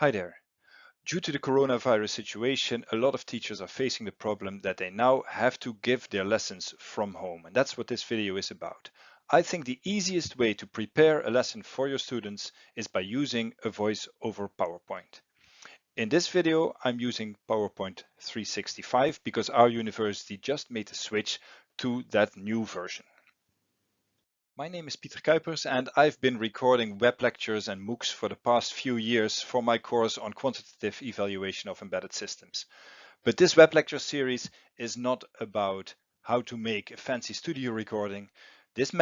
Hi there. Due to the coronavirus situation, a lot of teachers are facing the problem that they now have to give their lessons from home, and that's what this video is about. I think the easiest way to prepare a lesson for your students is by using a voice over PowerPoint. In this video, I'm using PowerPoint 365 because our university just made the switch to that new version. My name is Pieter Kuipers and I've been recording web lectures and MOOCs for the past few years for my course on quantitative evaluation of embedded systems. But this web lecture series is not about how to make a fancy studio recording. This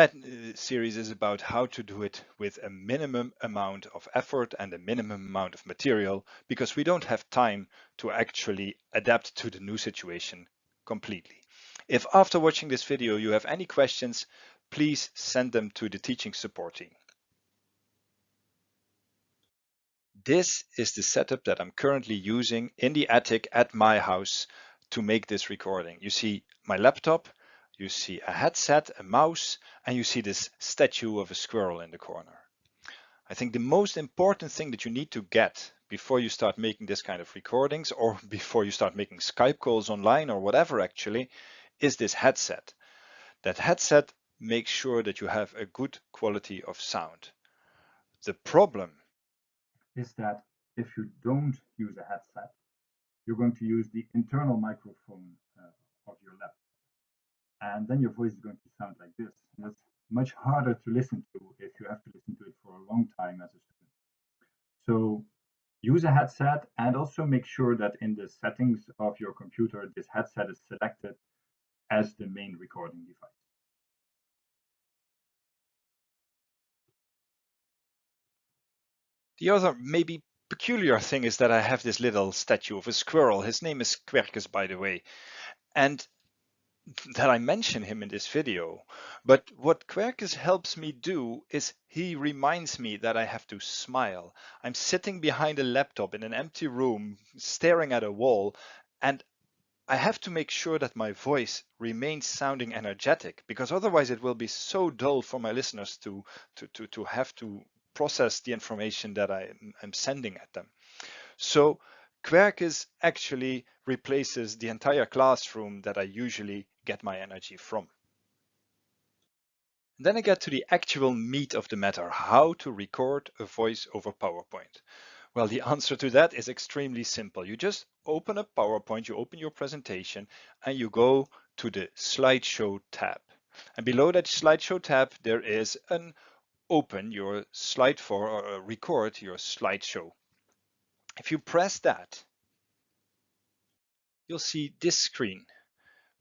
series is about how to do it with a minimum amount of effort and a minimum amount of material because we don't have time to actually adapt to the new situation completely. If after watching this video you have any questions, please send them to the teaching support team. This is the setup that I'm currently using in the attic at my house to make this recording. You see my laptop, you see a headset, a mouse, and you see this statue of a squirrel in the corner. I think the most important thing that you need to get before you start making this kind of recordings or before you start making Skype calls online or whatever actually is this headset. That headset makes sure that you have a good quality of sound. The problem is that if you don't use a headset, you're going to use the internal microphone of your laptop. And then your voice is going to sound like this. And that's much harder to listen to if you have to listen to it for a long time as a student. So use a headset and also make sure that in the settings of your computer, this headset is selected as the main recording device. The other maybe peculiar thing is that I have this little statue of a squirrel. His name is Quercus, by the way, and that I mention him in this video. But what Quercus helps me do is he reminds me that I have to smile. I'm sitting behind a laptop in an empty room, staring at a wall, and I have to make sure that my voice remains sounding energetic because otherwise it will be so dull for my listeners to have to process the information that I'm sending at them. So Quercus actually replaces the entire classroom that I usually get my energy from. And then I get to the actual meat of the matter, how to record a voice over PowerPoint. Well, the answer to that is extremely simple. You just open up PowerPoint, you open your presentation, and you go to the slideshow tab. And below that slideshow tab, there is an open your slide for or record your slideshow. If you press that, you'll see this screen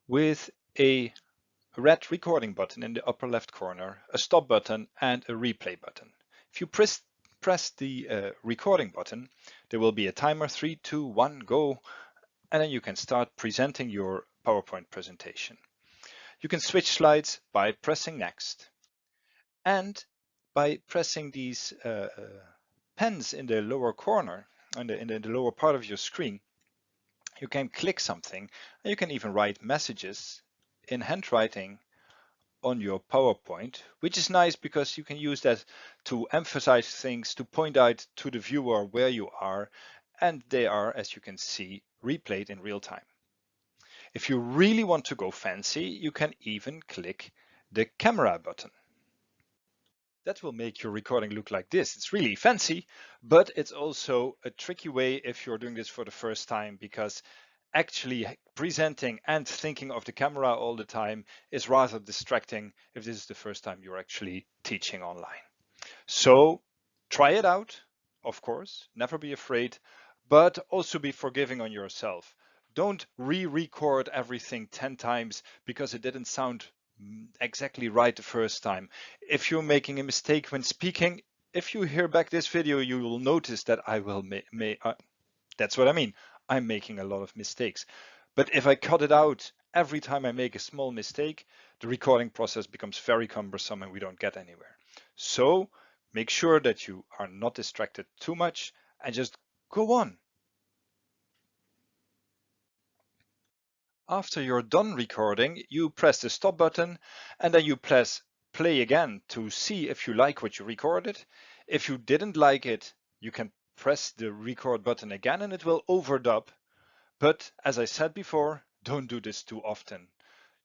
with a red recording button in the upper left corner, a stop button, and a replay button. If you press the recording button, there will be a timer, 3, 2, 1, go, and then you can start presenting your PowerPoint presentation. You can switch slides by pressing next and by pressing these pens in the lower corner, in the lower part of your screen. You can click something and you can even write messages in handwriting on your PowerPoint, which is nice because you can use that to emphasize things, to point out to the viewer where you are, and they are, as you can see, replayed in real time. If you really want to go fancy, you can even click the camera button. That will make your recording look like this. It's really fancy, but it's also a tricky way if you're doing this for the first time because actually presenting and thinking of the camera all the time is rather distracting if this is the first time you're actually teaching online. So try it out, of course, never be afraid, but also be forgiving on yourself. Don't re-record everything 10 times because it didn't sound exactly right the first time. If you're making a mistake when speaking, if you hear back this video, you will notice that I will that's what I mean. I'm making a lot of mistakes. But if I cut it out every time I make a small mistake, the recording process becomes very cumbersome and we don't get anywhere. So make sure that you are not distracted too much and just go on. After you're done recording, you press the stop button and then you press play again to see if you like what you recorded. If you didn't like it, you can press the record button again and it will overdub. But as I said before, don't do this too often.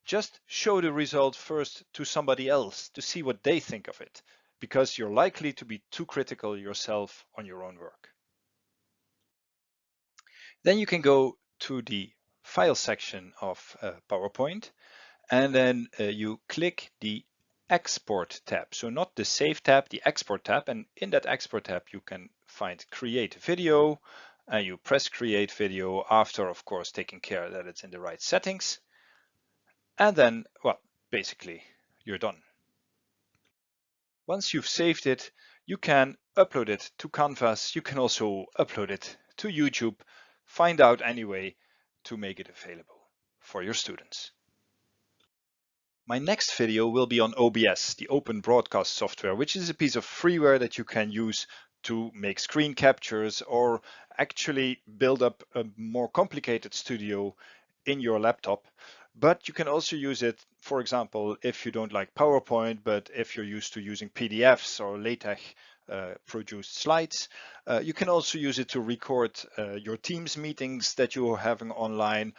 Just show the result first to somebody else to see what they think of it, because you're likely to be too critical yourself on your own work. Then you can go to the File section of PowerPoint, and then you click the Export tab. So not the Save tab, the Export tab. And in that Export tab, you can find Create Video, and you press Create Video after, of course, taking care that it's in the right settings. And then, well, basically, you're done. Once you've saved it, you can upload it to Canvas. You can also upload it to YouTube. Find out any way to make it available for your students. My next video will be on OBS, the open broadcast software, which is a piece of freeware that you can use to make screen captures or actually build up a more complicated studio in your laptop. But you can also use it, for example, if you don't like PowerPoint, but if you're used to using PDFs or LaTeX produced slides. You can also use it to record your Teams meetings that you are having online,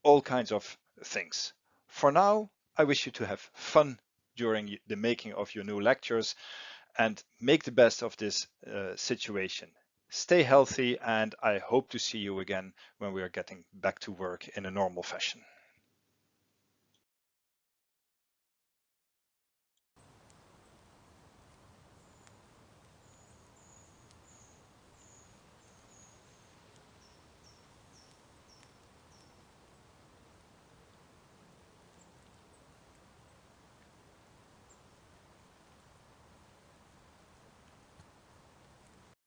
all kinds of things. For now, I wish you to have fun during the making of your new lectures and make the best of this situation. Stay healthy, and I hope to see you again when we are getting back to work in a normal fashion.